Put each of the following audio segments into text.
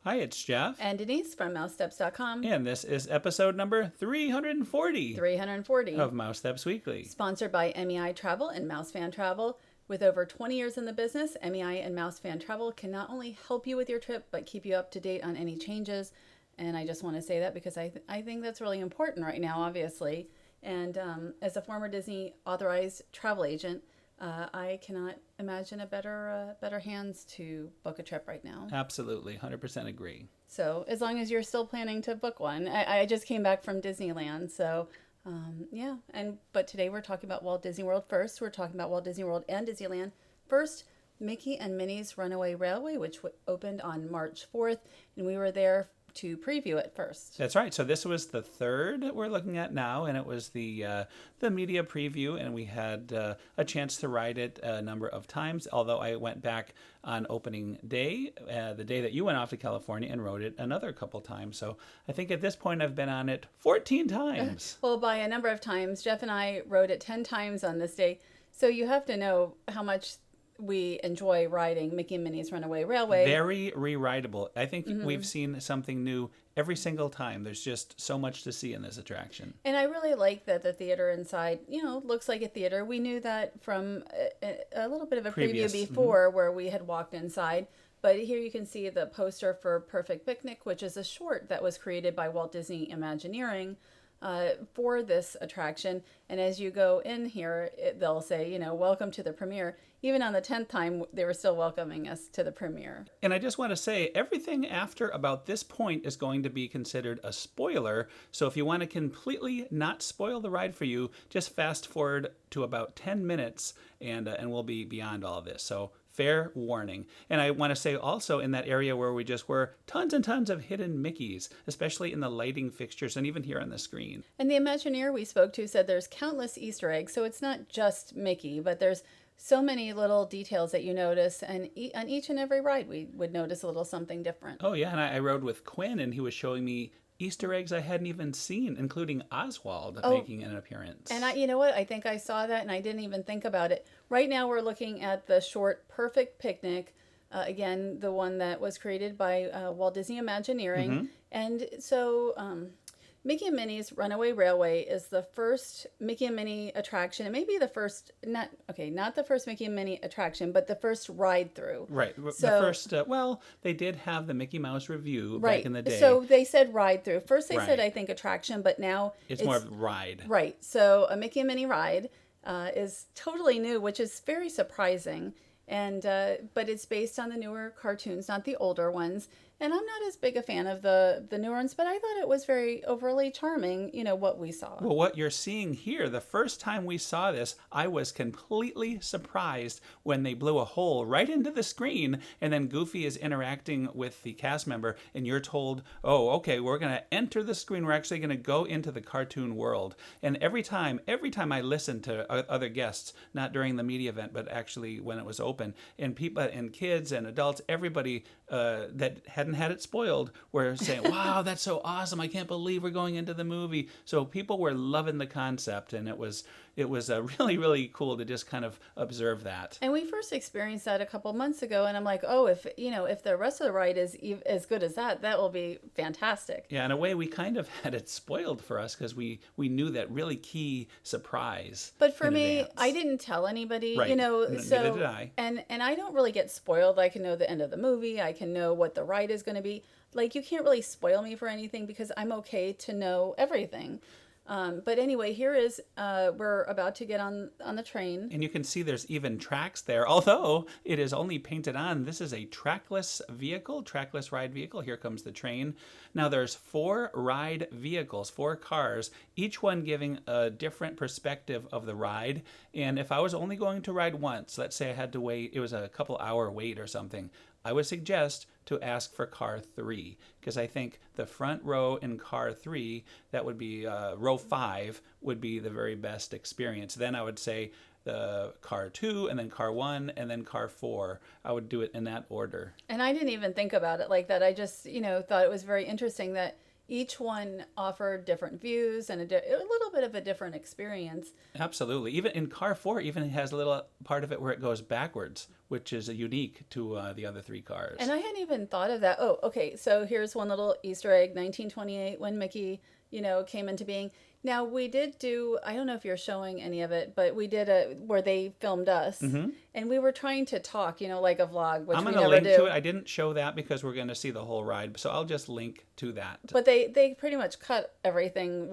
Hi, it's Jeff. And Denise from Mousesteps.com. And this is episode number 340. 340. Of Mousesteps Weekly. Sponsored by MEI Travel and Mouse Fan Travel. With over 20 years in the business, MEI and Mouse Fan Travel can not only help you with your trip, but keep you up to date on any changes. And I just want to say that because I think that's really important right now, obviously. And as a former Disney authorized travel agent, I cannot imagine a better hands to book a trip right now. Absolutely, 100% agree. So as long as you're still planning to book one. I just came back from Disneyland, so yeah. But today we're talking about Walt Disney World first. We're talking about Walt Disney World and Disneyland. First, Mickey and Minnie's Runaway Railway, which opened on March 4th, and we were there to preview it first. That's right. So this was the third that we're looking at now, and it was the media preview, and we had a chance to ride it a number of times, although I went back on opening day, the day that you went off to California, and rode it another couple times. So I think at this point I've been on it 14 times. Well, by a number of times. Jeff and I rode it 10 times on this day. So you have to know how much we enjoy riding Mickey and Minnie's Runaway Railway. Very re-rideable. I think we've seen something new every single time. There's just so much to see in this attraction. And I really like that the theater inside, looks like a theater. We knew that from a little bit of a preview before where we had walked inside. But here you can see the poster for Perfect Picnic, which is a short that was created by Walt Disney Imagineering for this attraction. And as you go in here, they'll say, welcome to the premiere. Even on the 10th time, they were still welcoming us to the premiere. And I just want to say, everything after about this point is going to be considered a spoiler. So if you want to completely not spoil the ride for you, just fast forward to about 10 minutes and we'll be beyond all of this. So fair warning. And I want to say also in that area where we just were, tons and tons of hidden Mickeys, especially in the lighting fixtures and even here on the screen. And the Imagineer we spoke to said there's countless Easter eggs. So it's not just Mickey, but there's so many little details that you notice. And on each and every ride, we would notice a little something different. Oh, yeah. And I rode with Quinn and he was showing me Easter eggs I hadn't even seen, including Oswald making an appearance. And you know what? I think I saw that and I didn't even think about it. Right now we're looking at the short Perfect Picnic. Again, the one that was created by Walt Disney Imagineering. And so Mickey and Minnie's Runaway Railway is the first Mickey and Minnie attraction. It may be the first, not the first Mickey and Minnie attraction, but the first ride through. Right. So, the first, they did have the Mickey Mouse Revue back in the day. So they said ride through. First they said, I think, attraction, but now it's more of ride. Right. So a Mickey and Minnie ride is totally new, which is very surprising. And but it's based on the newer cartoons, not the older ones. And I'm not as big a fan of the newer ones, but I thought it was very overly charming, what we saw. Well, what you're seeing here, the first time we saw this, I was completely surprised when they blew a hole right into the screen, and then Goofy is interacting with the cast member, and you're told, oh, okay, we're going to enter the screen. We're actually going to go into the cartoon world. And every time I listened to other guests, not during the media event, but actually when it was open, and people and kids and adults, everybody that hadn't had it spoiled were saying, wow, that's so awesome. I can't believe we're going into the movie. So people were loving the concept, and it was really, really cool to just kind of observe that. And we first experienced that a couple months ago, and I'm like, oh, if the rest of the ride is as good as that will be fantastic. Yeah, in a way, we kind of had it spoiled for us because we knew that really key surprise. But for me, I didn't tell anybody, right. So neither did I. And I don't really get spoiled. I can know the end of the movie. I can know what the ride is going to be. Like, you can't really spoil me for anything because I'm okay to know everything. But anyway, here is, we're about to get on the train. And you can see there's even tracks there, although it is only painted on. This is a trackless ride vehicle. Here comes the train. Now there's 4 ride vehicles, 4 cars, each one giving a different perspective of the ride. And if I was only going to ride once, let's say I had to wait, it was a couple hour wait or something, I would suggest to ask for car 3, because I think the front row in car 3, that would be row 5, would be the very best experience. Then I would say the car 2, and then car 1, and then car 4. I would do it in that order. And I didn't even think about it like that. I just, thought it was very interesting that each one offered different views and a little bit of a different experience. Absolutely. Even in Car 4, even it has a little part of it where it goes backwards, which is unique to the other three cars. And I hadn't even thought of that. Oh, okay. So here's one little Easter egg, 1928, when Mickey, came into being. Now, we did do, I don't know if you're showing any of it, but we did where they filmed us. Mm-hmm. And we were trying to talk, like a vlog, which I'm we going to never link do. to it. I didn't show that because we're going to see the whole ride. So I'll just link to that. But they pretty much cut everything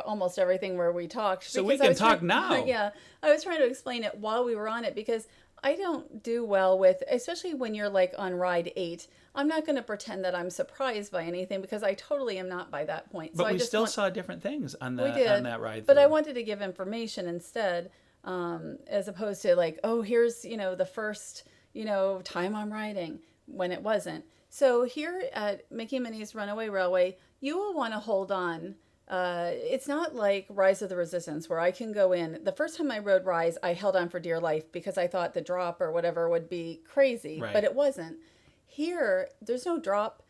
almost everything where we talked. So we can talk now. Yeah. I was trying to explain it while we were on it because I don't do well with, especially when you're like on ride 8. I'm not going to pretend that I'm surprised by anything because I totally am not by that point. But so we still saw different things on that ride. But I wanted to give information instead, as opposed to like, oh, here's, the first, time I'm riding when it wasn't. So here at Mickey and Minnie's Runaway Railway, you will want to hold on. It's not like Rise of the Resistance where I can go in. The first time I rode Rise, I held on for dear life because I thought the drop or whatever would be crazy, right. But it wasn't. Here, there's no drop,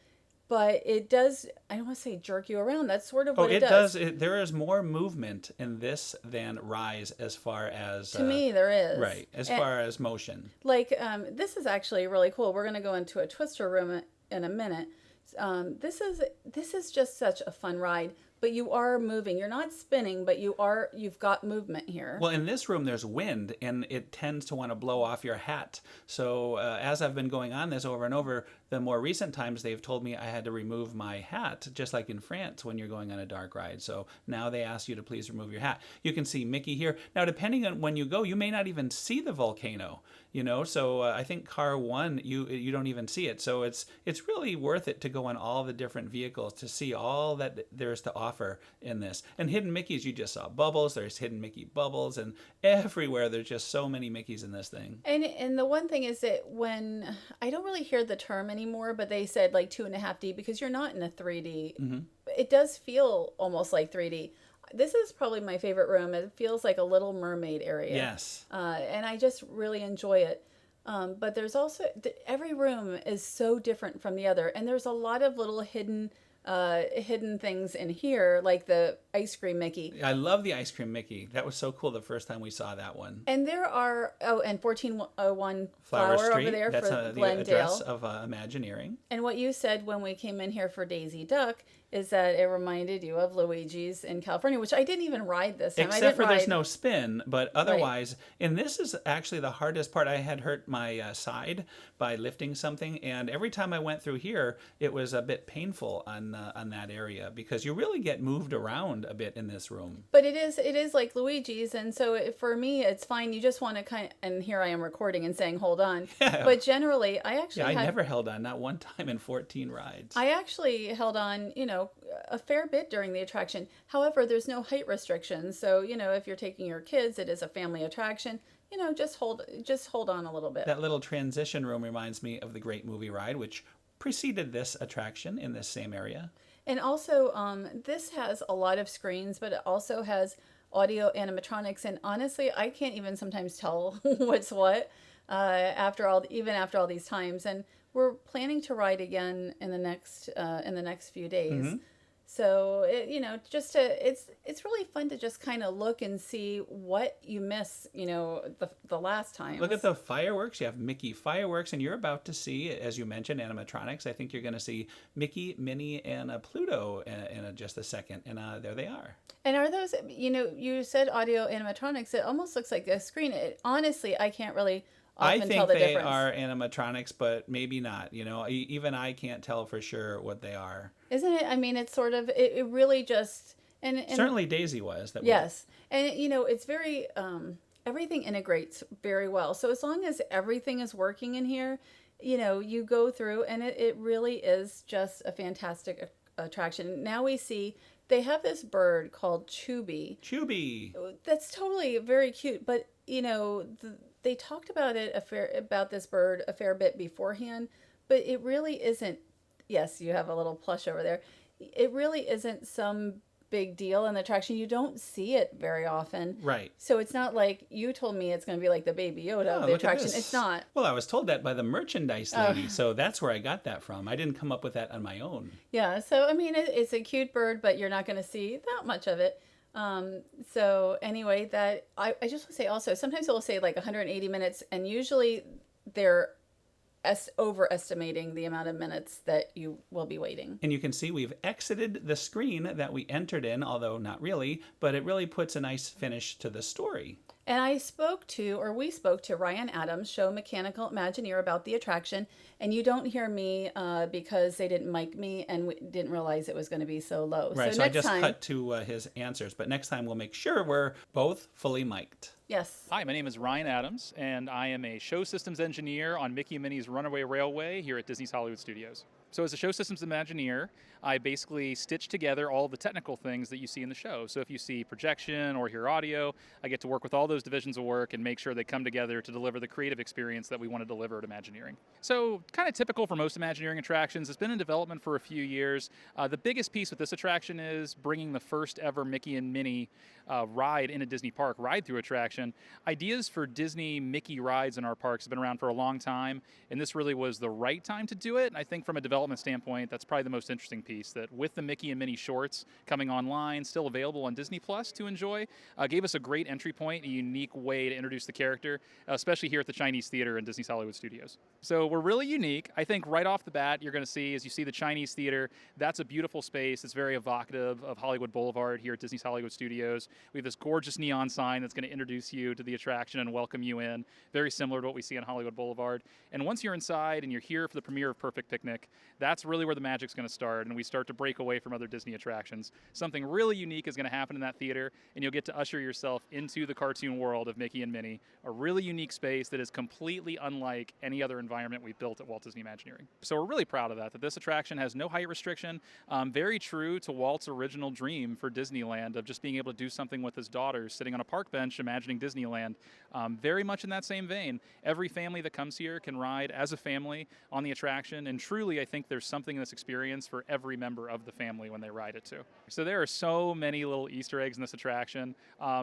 but it does, I don't want to say jerk you around. That's sort of what it does. There is more movement in this than Rise as far as... To me, there is. Right, far as motion. Like, this is actually really cool. We're going to go into a twister room in a minute. This is just such a fun ride. But you are moving. You're not spinning, but you've got movement here. Well, in this room, there's wind, and it tends to want to blow off your hat. So as I've been going on this over and over, the more recent times they've told me I had to remove my hat, just like in France when you're going on a dark ride. So now they ask you to please remove your hat. You can see Mickey here. Now, depending on when you go, you may not even see the volcano. So I think Car 1, you don't even see it. So it's really worth it to go on all the different vehicles to see all that there's to offer in this. And Hidden Mickeys, you just saw bubbles. There's Hidden Mickey bubbles, and everywhere there's just so many Mickeys in this thing. And the one thing is that when I don't really hear the term anymore, but they said like 2.5D because you're not in a 3D. Mm-hmm. It does feel almost like 3D. This is probably my favorite room. It feels like a Little Mermaid area. Yes. And I just really enjoy it. But there's also, every room is so different from the other. And there's a lot of little hidden things in here, like the ice cream Mickey. I love the ice cream Mickey. That was so cool the first time we saw that one. And there are, and 1401 Flower Street. Over there That's for the Glendale. address of Imagineering. And what you said when we came in here for Daisy Duck is that it reminded you of Luigi's in California, which I didn't even ride this time. Except for there's no spin, but otherwise, right. And this is actually the hardest part. I had hurt my side by lifting something, and every time I went through here, it was a bit painful on that area because you really get moved around a bit in this room. But it is like Luigi's, and so for me, it's fine. You just want to and here I am recording and saying, hold on. Yeah. But generally, I never held on, not one time in 14 rides. I actually held on, a fair bit during the attraction. However, there's no height restrictions. So, if you're taking your kids, it is a family attraction. Just hold on a little bit. That little transition room reminds me of the Great Movie Ride, which preceded this attraction in this same area. And also, this has a lot of screens, but it also has audio animatronics. And honestly, I can't even sometimes tell what's what after all these times. And we're planning to ride again in the next few days. Mm-hmm. So it's really fun to just kind of look and see what you miss, the last time. Look at the fireworks. You have Mickey fireworks, and you're about to see, as you mentioned, animatronics. I think you're going to see Mickey, Minnie, and Pluto in just a second, and there they are. And are those, you said audio animatronics. It almost looks like a screen. Honestly, I can't really. I think they are animatronics, but maybe not. Even I can't tell for sure what they are. Isn't it? I mean, it's sort of, it really just... and certainly Daisy was. Yes. And, it's very, everything integrates very well. So as long as everything is working in here, you go through and it really is just a fantastic attraction. Now we see they have this bird called Chubby. Chubby. That's totally very cute. But, they talked about this bird a fair bit beforehand, but it really isn't. Yes, you have a little plush over there. It really isn't some big deal in the attraction. You don't see it very often. Right. So it's not like you told me it's going to be like the Baby Yoda of the attraction. It's not. Well, I was told that by the merchandise lady, so that's where I got that from. I didn't come up with that on my own. Yeah, so I mean, it's a cute bird, but you're not going to see that much of it. So anyway, that I just want to say also, sometimes it will say like 180 minutes, and usually they're overestimating the amount of minutes that you will be waiting. And you can see we've exited the screen that we entered in, although not really, but it really puts a nice finish to the story. And we spoke to Ryan Adams, show mechanical Imagineer, about the attraction. And you don't hear me because they didn't mic me and we didn't realize it was going to be so low. Right, so I just cut to his answers. But next time we'll make sure we're both fully mic'd. Yes. Hi, my name is Ryan Adams, and I am a show systems engineer on Mickey and Minnie's Runaway Railway here at Disney's Hollywood Studios. So as a show systems Imagineer, I basically stitch together all the technical things that you see in the show. So if you see projection or hear audio, I get to work with all those divisions of work and make sure they come together to deliver the creative experience that we want to deliver at Imagineering. So kind of typical for most Imagineering attractions. It's been in development for a few years. The biggest piece with this attraction is bringing the first ever Mickey and Minnie ride in a Disney park, ride-through attraction. Ideas for Disney Mickey rides in our parks have been around for a long time, and this really was the right time to do it. And I think from a development standpoint, that's probably the most interesting piece, that with the Mickey and Minnie shorts coming online, still available on Disney Plus to enjoy, gave us a great entry point, a unique way to introduce the character, especially here at the Chinese Theater in Disney's Hollywood Studios. So we're really unique. I think right off the bat, you're going to see, as you see the Chinese Theater, that's a beautiful space. It's very evocative of Hollywood Boulevard here at Disney's Hollywood Studios. We have this gorgeous neon sign that's going to introduce you to the attraction and welcome you in, very similar to what we see on Hollywood Boulevard. And once you're inside and you're here for the premiere of Perfect Picnic, that's really where the magic's going to start, and we start to break away from other Disney attractions. Something really unique is going to happen in that theater, and you'll get to usher yourself into the cartoon world of Mickey and Minnie, a really unique space that is completely unlike any other environment we've built at Walt Disney Imagineering. So we're really proud of that this attraction has no height restriction, very true to Walt's original dream for Disneyland of just being able to do something with his daughters, sitting on a park bench imagining Disneyland. Very much in that same vein. Every family that comes here can ride as a family on the attraction, and truly I think there's something in this experience for every member of the family when they ride it too. So there are so many little Easter eggs in this attraction.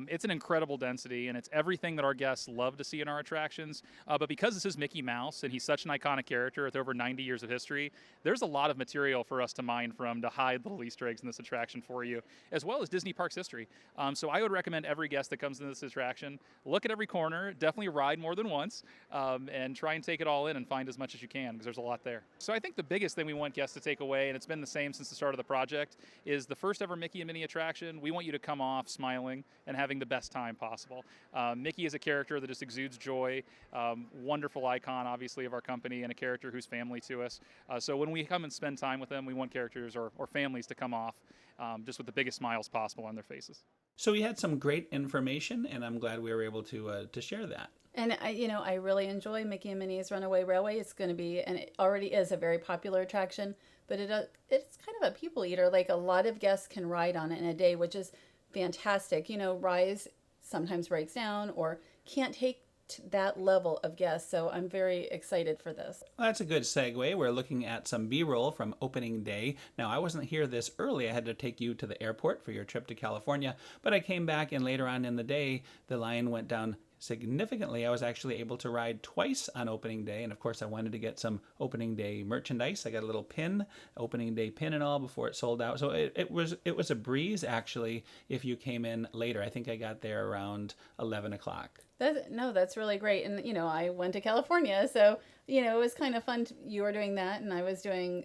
It's an incredible density, and it's everything that our guests love to see in our attractions. But because this is Mickey Mouse, and he's such an iconic character with over 90 years of history, there's a lot of material for us to mine from to hide little Easter eggs in this attraction for you, as well as Disney Parks history. So I would recommend every guest that comes into this attraction, look at every corner, definitely ride more than once, and try and take it all in and find as much as you can, because there's a lot there. So I think the biggest thing we want guests to take away, and it's been the same since the start of the project, is the first ever Mickey and Minnie attraction. We want you to come off smiling and having the best time possible. Mickey is a character that just exudes joy, wonderful icon, obviously, of our company, and a character who's family to us. So when we come and spend time with them, we want characters or families to come off just with the biggest smiles possible on their faces. So we had some great information, and I'm glad we were able to share that. And I really enjoy Mickey and Minnie's Runaway Railway. It's going to be, and it already is, a very popular attraction, but it's kind of a people eater. Like, a lot of guests can ride on it in a day, which is fantastic. Rise sometimes breaks down or can't take that level of guests, so I'm very excited for this. Well, that's a good segue. We're looking at some B-roll from opening day. Now, I wasn't here this early. I had to take you to the airport for your trip to California, but I came back, and later on in the day, the line went down significantly. I was actually able to ride twice on opening day, and of course I wanted to get some opening day merchandise. I got a little pin, opening day pin and all, before it sold out. So it was a breeze, actually, if you came in later. I think I got there around 11 o'clock. That's really great. And, I went to California, so, it was kind of fun. You were doing that, and I was doing,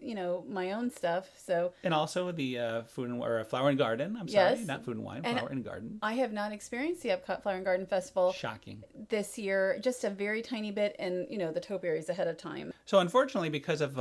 my own stuff. So. And also the Flower and Garden. I'm sorry, not Food and Wine, Flower and Garden. I have not experienced the Epcot Flower and Garden Festival. Shocking. This year, just a very tiny bit, and, the topiaries ahead of time. So unfortunately, because of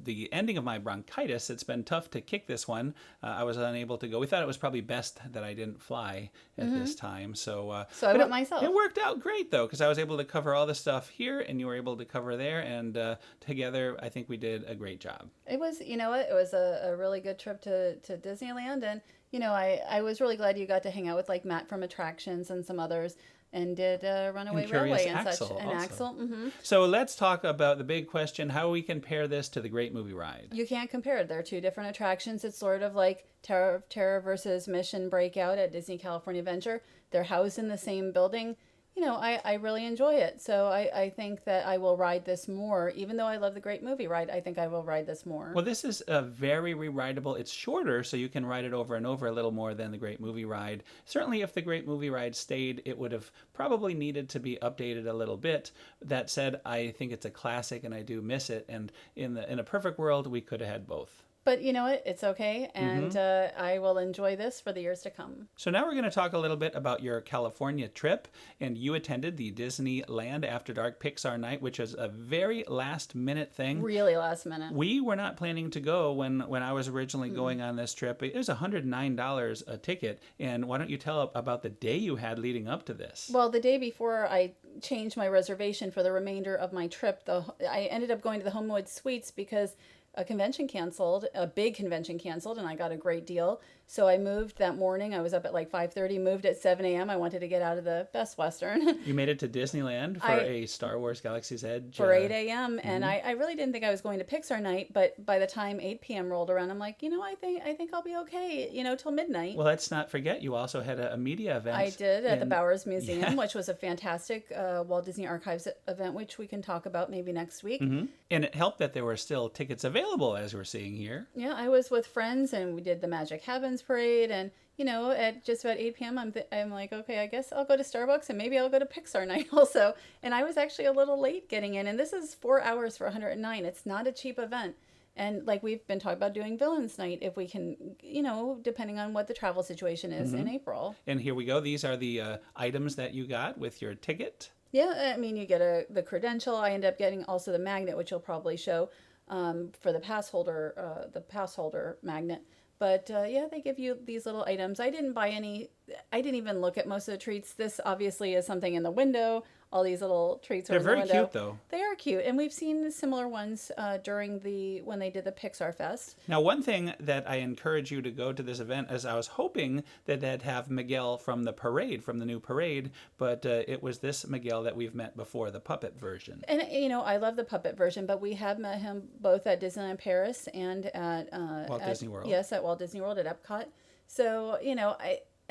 the ending of my bronchitis, it's been tough to kick this one. I was unable to go. We thought it was probably best that I didn't fly at this time. So I went myself. It worked out great, though, because I was able to cover all the stuff here, and you were able to cover there, and together, I think we did a great job. It was, it was a really good trip to Disneyland, and, I was really glad you got to hang out with, like, Matt from Attractions and some others. and did Runaway And Curious Railway and Axel such. And also. Axel. Mm-hmm. So let's talk about the big question, how we compare this to the Great Movie Ride. You can't compare it. They're two different attractions. It's sort of like Tower of Terror versus Mission Breakout at Disney California Adventure. They're housed in the same building. You know, I really enjoy it. So I think that I will ride this more. Even though I love the Great Movie Ride, I think I will ride this more. Well, this is a very re-rideable. It's shorter, so you can ride it over and over a little more than the Great Movie Ride. Certainly, if the Great Movie Ride stayed, it would have probably needed to be updated a little bit. That said, I think it's a classic, and I do miss it. And in a perfect world, we could have had both. But you know what? It's okay, and I will enjoy this for the years to come. So now we're going to talk a little bit about your California trip, and you attended the Disneyland After Dark Pixar Nite, which is a very last-minute thing. Really last minute. We were not planning to go when I was originally going on this trip. It was $109 a ticket, and why don't you tell about the day you had leading up to this? Well, the day before I changed my reservation for the remainder of my trip, I ended up going to the Homewood Suites because a convention canceled, a big convention canceled, and I got a great deal. So I moved that morning. I was up at like 5:30, moved at 7 a.m. I wanted to get out of the Best Western. You made it to Disneyland for a Star Wars Galaxy's Edge. For 8 a.m. And I really didn't think I was going to Pixar Nite, but by the time 8 p.m. rolled around, I'm like, you know, I think I'll be okay, you know, till midnight. Well, let's not forget, you also had a media event. I did at the Bowers Museum, which was a fantastic Walt Disney Archives event, which we can talk about maybe next week. Mm-hmm. And it helped that there were still tickets available, as we're seeing here. Yeah, I was with friends, and we did the Magic Heavens Parade, and you know, at just about 8 p.m., I'm like, okay, I guess I'll go to Starbucks, and maybe I'll go to Pixar Nite also. And I was actually a little late getting in, and this is 4 hours for $109. It's not a cheap event. And like we've been talking about doing Villains Night if we can, you know, depending on what the travel situation is in April. And here we go. These are the items that you got with your ticket. Yeah, I mean, you get the credential. I end up getting also the magnet, which you'll probably show for the pass holder magnet. But yeah, they give you these little items. I didn't buy any. I didn't even look at most of the treats. This obviously is something in the window. All these little treats are in the window. They're very cute, though. They are cute, and we've seen similar ones during when they did the Pixar Fest. Now, one thing that I encourage you to go to this event is I was hoping that they'd have Miguel from the parade, from the new parade, but it was this Miguel that we've met before, the puppet version. And you know, I love the puppet version, but we have met him both at Disneyland Paris and at Walt Disney World. Yes, at Walt Disney World at Epcot. So you know,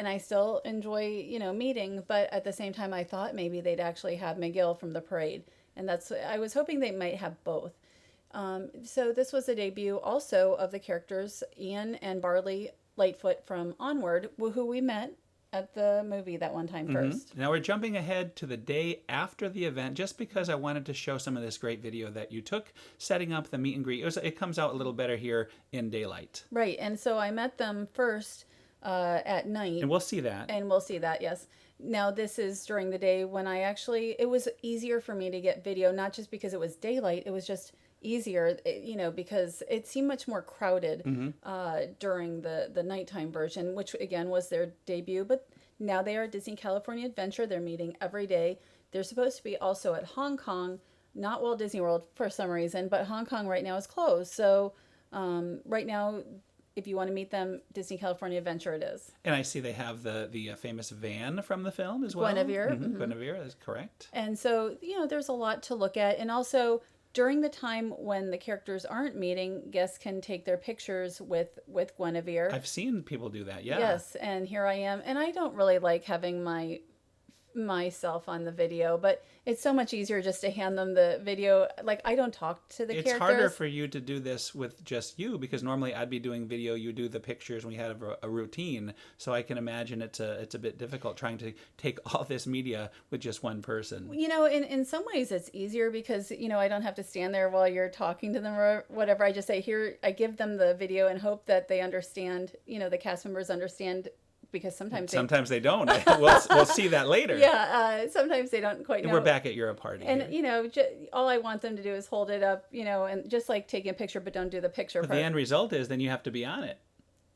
I still enjoy, you know, meeting, but at the same time, I thought maybe they'd actually have Miguel from the parade. And I was hoping they might have both. So this was a debut also of the characters Ian and Barley Lightfoot from Onward, who we met at the movie that one time first. Now we're jumping ahead to the day after the event, just because I wanted to show some of this great video that you took setting up the meet and greet. It comes out a little better here in daylight. Right. And so I met them first at night. And we'll see that. Yes. Now, this is during the day when it was easier for me to get video, not just because it was daylight, it was just easier, you know, because it seemed much more crowded during the nighttime version, which again was their debut. But now they are at Disney California Adventure. They're meeting every day. They're supposed to be also at Hong Kong, not Walt Disney World for some reason, but Hong Kong right now is closed. So right now, if you want to meet them, Disney California Adventure it is. And I see they have the famous van from the film as well. Guinevere. Guinevere, that's correct. And so, you know, there's a lot to look at. And also, during the time when the characters aren't meeting, guests can take their pictures with Guinevere. I've seen people do that, yeah. Yes, and here I am. And I don't really like having myself on the video, but it's so much easier just to hand them the video. Like, I don't talk to the characters. It's harder for you to do this with just you, because normally I'd be doing video, you do the pictures, we had a routine. So I can imagine it's a bit difficult trying to take all this media with just one person. You know, in some ways it's easier because, you know, I don't have to stand there while you're talking to them or whatever. I just say, here, I give them the video and hope that they understand, you know, the cast members understand, because sometimes they don't. We'll see that later. Yeah, sometimes they don't quite know. We're back at your party. And, here. you know, all I want them to do is hold it up, you know, and just like taking a picture, but don't do the picture But part. the end result is then you have to be on it.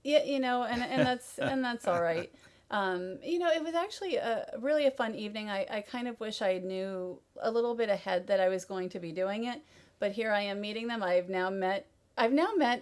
Yeah, you know, and that's all right. You know, it was actually really a fun evening. I kind of wish I knew a little bit ahead that I was going to be doing it, but here I am meeting them. I've now met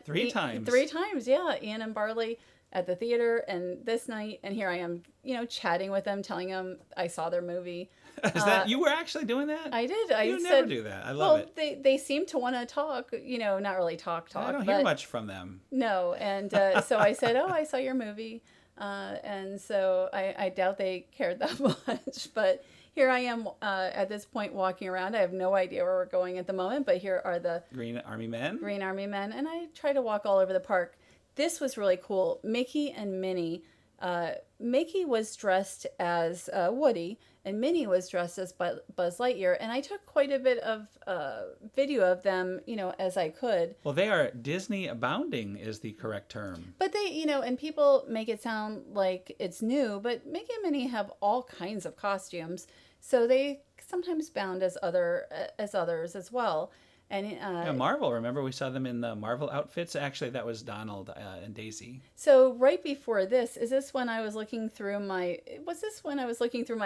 three times. Three times, yeah. Ian and Barley at the theater and this night, and here I am, chatting with them, telling them I saw their movie. Is that you were actually doing that? I did. You never do that. I love it. They seem to want to talk. Not really talk. I don't hear much from them. No, and so I said, "Oh, I saw your movie," and so I doubt they cared that much. But here I am at this point walking around. I have no idea where we're going at the moment, but here are the Green Army Men, and I try to walk all over the park. This was really cool. Mickey and Minnie. Mickey was dressed as Woody, and Minnie was dressed as Buzz Lightyear, and I took quite a bit of video of them, as I could. Well, they are Disney abounding is the correct term. But they, and people make it sound like it's new, but Mickey and Minnie have all kinds of costumes, so they sometimes bound as others as well. And Marvel, remember we saw them in the Marvel outfits? Actually, that was Donald and Daisy. So right before this, was this when I was looking through my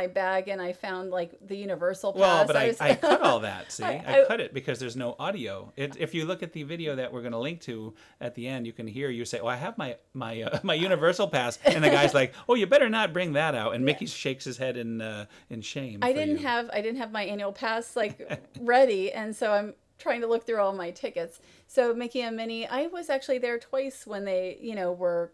bag and I found like the Universal Pass? Well, but I cut all that, see? I cut it because there's no audio. If you look at the video that we're going to link to at the end, you can hear you say, "Oh, I have my Universal Pass," and the guy's like, "Oh, you better not bring that out." And Mickey shakes his head in shame. I didn't have my annual pass ready, and so I'm trying to look through all my tickets. So Mickey and Minnie, I was actually there twice when they, were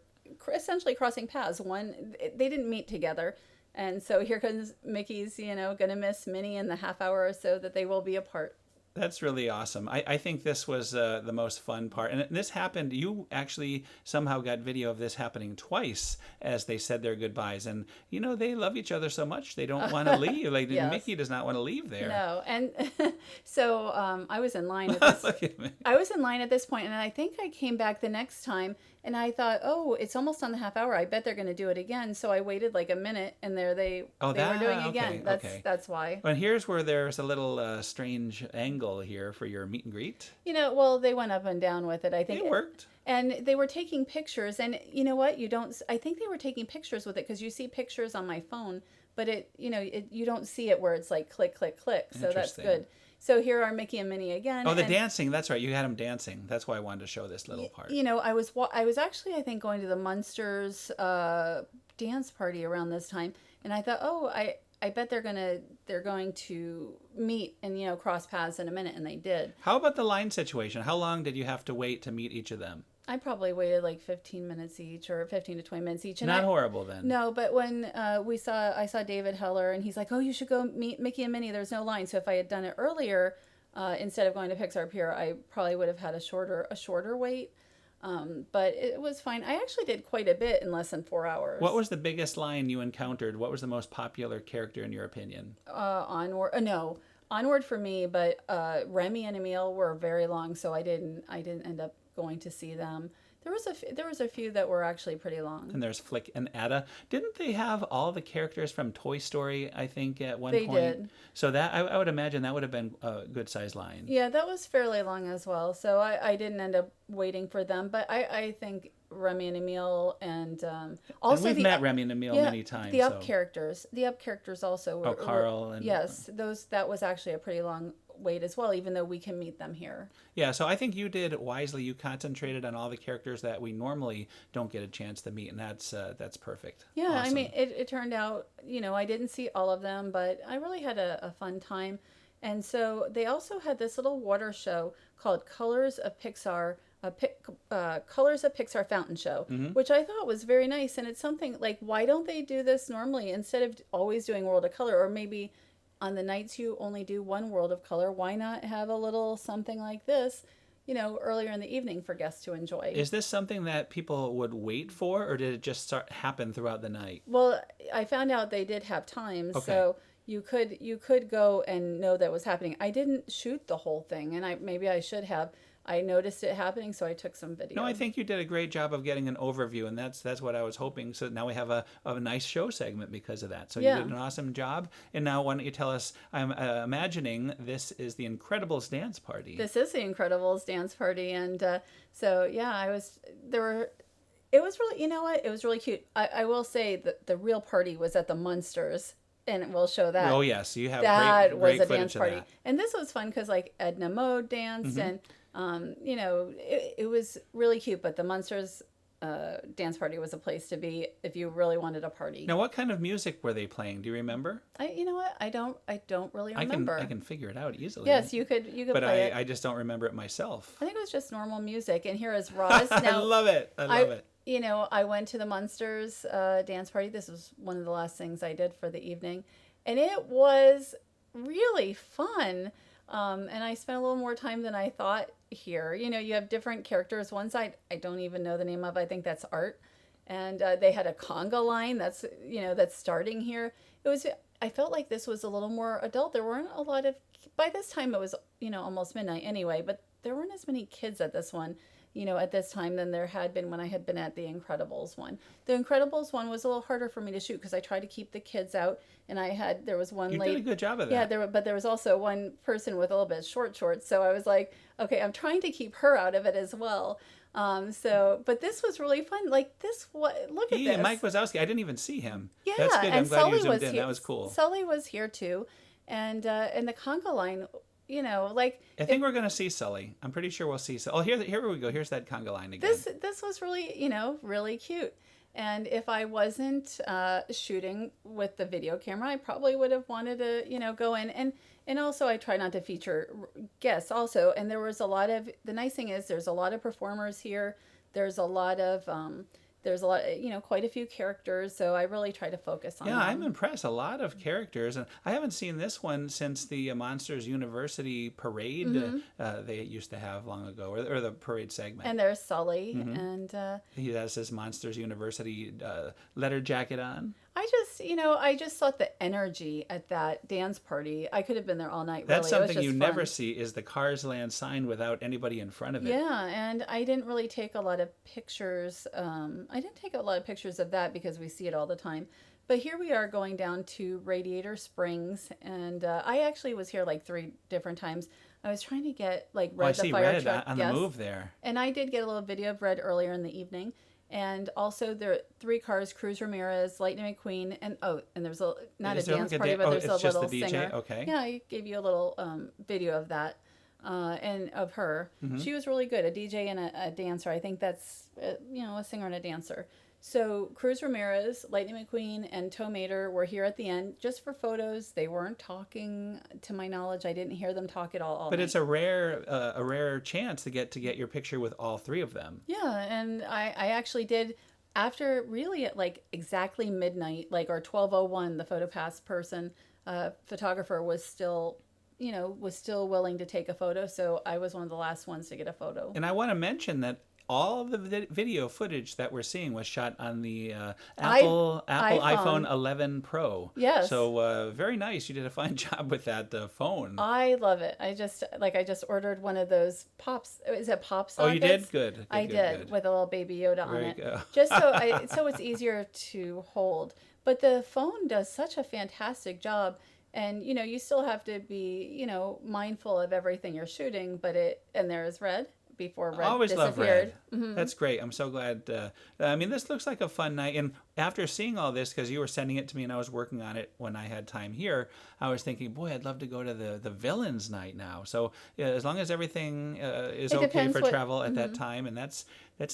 essentially crossing paths. One, they didn't meet together. And so here comes Mickey's, going to miss Minnie in the half hour or so that they will be apart. That's really awesome. I think this was the most fun part. And this happened, you actually somehow got video of this happening twice as they said their goodbyes. And, they love each other so much, they don't want to leave. Like, yes. Mickey does not want to leave there. No. And so I was in line at this I was in line at this point, and I think I came back the next time, and I thought, oh, it's almost on the half hour. I bet they're going to do it again. So I waited like a minute, and there they were doing it again. That's why. And here's where there's a little strange angle here for your meet and greet. Well, they went up and down with it. I think it worked. And they were taking pictures, and you know what? I think they were taking pictures with it because you see pictures on my phone, but you don't see it where it's like click, click, click. So that's good. So here are Mickey and Minnie again. Oh, the dancing. That's right. You had them dancing. That's why I wanted to show this little part. I was actually, I think, going to the Munsters dance party around this time, and I thought, oh, I bet they're going to meet and cross paths in a minute, and they did. How about the line situation? How long did you have to wait to meet each of them? I probably waited like 15 minutes each, or 15 to 20 minutes each. And Not horrible then. No, but when I saw David Heller, and he's like, "Oh, you should go meet Mickey and Minnie. There's no line." So if I had done it earlier, instead of going to Pixar Pier, I probably would have had a shorter wait. But it was fine. I actually did quite a bit in less than 4 hours. What was the biggest line you encountered? What was the most popular character in your opinion? Onward for me, but Remy and Emil were very long, so I didn't end up going to see them. There was a few that were actually pretty long. And there's Flick and Ada. Didn't they have all the characters from Toy Story, I think, at one point? They did. So that I would imagine that would have been a good size line. Yeah, that was fairly long as well. So I didn't end up waiting for them, but I think Remy and Emil and also and we've met Remy and Emil many times. The up characters also were. Oh, Carl and yes, that was actually a pretty long wait as well, even though we can meet them here. Yeah, so I think you did wisely. You concentrated on all the characters that we normally don't get a chance to meet, and that's perfect. Yeah, awesome. I mean, it turned out, I didn't see all of them, but I really had a fun time. And so they also had this little water show called Colors of Pixar. Colors of Pixar fountain show, which I thought was very nice. And it's something like, why don't they do this normally instead of always doing World of Color? Or maybe on the nights you only do one World of Color, why not have a little something like this, earlier in the evening for guests to enjoy? Is this something that people would wait for, or did it just happen throughout the night? Well, I found out they did have times, so you could go and know that was happening. I didn't shoot the whole thing, and maybe I should have. I noticed it happening, so I took some video. No, I think you did a great job of getting an overview, and that's what I was hoping. So now we have a nice show segment because of that. So you did an awesome job. And now why don't you tell us, I'm imagining this is the Incredibles dance party. This is the Incredibles dance party. And so, yeah, it was really, it was really cute. I will say that the real party was at the Munsters. And we'll show that. Oh, yes. You have that great was a footage dance party. Of that. And this was fun because, like, Edna Mode danced and, it was really cute. But the Munsters, dance party was a place to be if you really wanted a party. Now, what kind of music were they playing? Do you remember? You know what? I don't really remember. I can figure it out easily. Yes, you could but play it. I just don't remember it myself. I think it was just normal music. And here is Roz. Now, I love it. I love it. You know, I went to the Munsters dance party. This was one of the last things I did for the evening. And it was really fun. And I spent a little more time than I thought here. You know, you have different characters. One side, I don't even know the name of. I think that's Art. And they had a conga line that's starting here. I felt like this was a little more adult. There weren't a lot of, by this time it was, almost midnight anyway, but there weren't as many kids at this one, at this time than there had been when I had been at the Incredibles one. The Incredibles one was a little harder for me to shoot because I tried to keep the kids out, and there was one lady. You did a good job of that. Yeah, but there was also one person with a little bit short shorts, so I was like, okay, I'm trying to keep her out of it as well. But this was really fun. Look at this. Mike Wazowski, I didn't even see him. Yeah, that's good. I'm glad you zoomed in. Here. That was cool. Sully was here too, and the conga line. I think we're gonna see Sully. I'm pretty sure we'll see. Oh, here we go. Here's that conga line again. This was really really cute. And if I wasn't shooting with the video camera, I probably would have wanted to go in and also I try not to feature guests also. And there was the nice thing is there's a lot of performers here. There's a lot of quite a few characters, so I really try to focus on them. I'm impressed. A lot of characters, and I haven't seen this one since the Monsters University Parade they used to have long ago, or the parade segment. And there's Sully, and he has his Monsters University letter jacket on. I just thought the energy at that dance party, I could have been there all night. That's something you fun. never see is the Cars Land sign without anybody in front of it. Yeah, and I didn't really take a lot of pictures. I didn't take a lot of pictures of that because we see it all the time. But here we are going down to Radiator Springs, and I actually was here like 3 different times. I was trying to get Red the fire Red truck on the move there. And I did get a little video of Red earlier in the evening. And also there are 3 cars, Cruz Ramirez, Lightning McQueen, and there's a dance party, but there's a little singer. Okay. Yeah, I gave you a little video of that and of her. She was really good, a DJ and a dancer. I think that's a singer and a dancer. So Cruz Ramirez, Lightning McQueen, and Toe Mater were here at the end just for photos. They weren't talking, to my knowledge. I didn't hear them talk at all. But it's a rare chance to get your picture with all 3 of them. Yeah, and I actually did after really at exactly midnight, or 12:01. The PhotoPass person, photographer was still willing to take a photo. So I was one of the last ones to get a photo. And I want to mention that all of the video footage that we're seeing was shot on the Apple iPhone 11 Pro. Yes. So very nice. You did a fine job with that phone. I love it. I just ordered one of those pops. Is it pop sockets? Oh, you did? Good. I did with a little Baby Yoda on it. Go. Just so it's easier to hold. But the phone does such a fantastic job. And, you still have to be, mindful of everything you're shooting. And there's Red. Before Red always disappeared. Love Red. That's great. I'm so glad. This looks like a fun night. And after seeing all this, because you were sending it to me and I was working on it when I had time here, I was thinking, boy, I'd love to go to the Villains Night now. So as long as everything is okay for travel at that time, and that's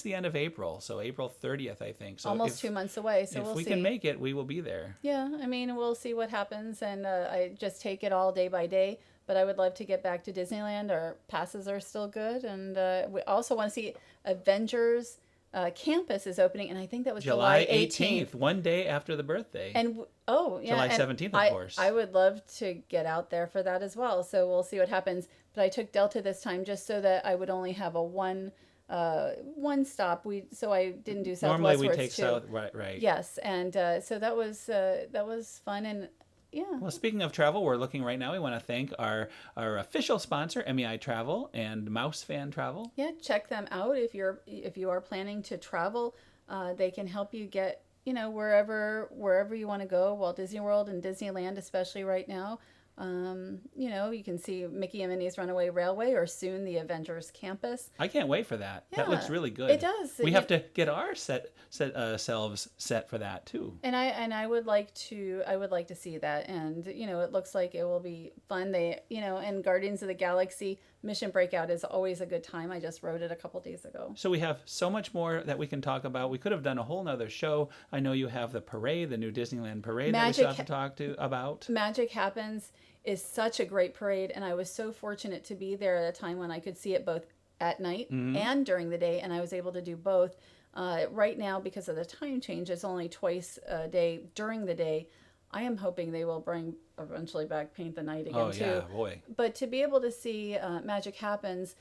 the end of April. So April 30th, I think. So almost 2 months away. So we'll see. If we can make it, we will be there. Yeah, we'll see what happens, and I just take it all day by day. But I would love to get back to Disneyland. Our passes are still good. And we also want to see Avengers Campus is opening. And I think that was July 18th. One day after the birthday. And July 17th, of course. I would love to get out there for that as well. So we'll see what happens. But I took Delta this time just so that I would only have a one stop. So I didn't do Southwest. Normally we take South, right. Yes. And so that was fun. And yeah. Well, speaking of travel, we're looking right now. We want to thank our official sponsor, MEI Travel and Mouse Fan Travel. Yeah, check them out if you are planning to travel. They can help you get wherever you want to go. Walt Disney World and Disneyland, especially right now. You can see Mickey and Minnie's Runaway Railway, or soon the Avengers Campus. I can't wait for that. Yeah, that looks really good. It does. We have to get our selves set for that too. And I would like to see that. And it looks like it will be fun. They and Guardians of the Galaxy Mission Breakout is always a good time. I just wrote it a couple days ago. So we have so much more that we can talk about. We could have done a whole nother show. I know you have the parade, the new Disneyland Parade that we still have to talk about. Magic Happens is such a great parade, and I was so fortunate to be there at a time when I could see it both at night and during the day, and I was able to do both. Right now, because of the time change, it's only twice a day during the day. I am hoping they will bring eventually back Paint the Night again too. Yeah, boy. But to be able to see Magic Happens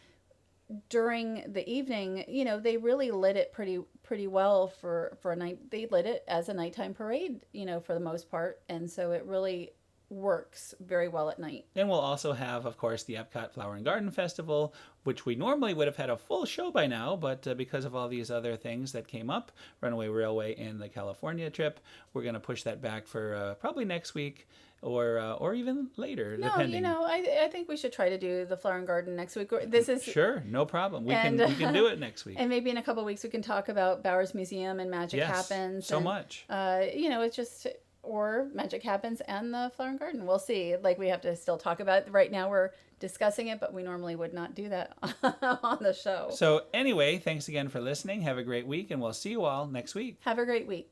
during the evening, they really lit it pretty well for a night. They lit it as a nighttime parade, for the most part, and so it really works very well at night. And we'll also have, of course, the Epcot Flower and Garden Festival, which we normally would have had a full show by now, but because of all these other things that came up, Runaway Railway and the California trip, we're going to push that back for probably next week or even later, depending. I think we should try to do the Flower and Garden next week. This is sure, no problem. We can do it next week. And maybe in a couple of weeks we can talk about Bowers Museum and Magic Happens. So much. It's just. Or Magic Happens and the Flower and Garden. We'll see. We have to still talk about it. Right now we're discussing it, but we normally would not do that on the show. So anyway, thanks again for listening. Have a great week, and we'll see you all next week. Have a great week.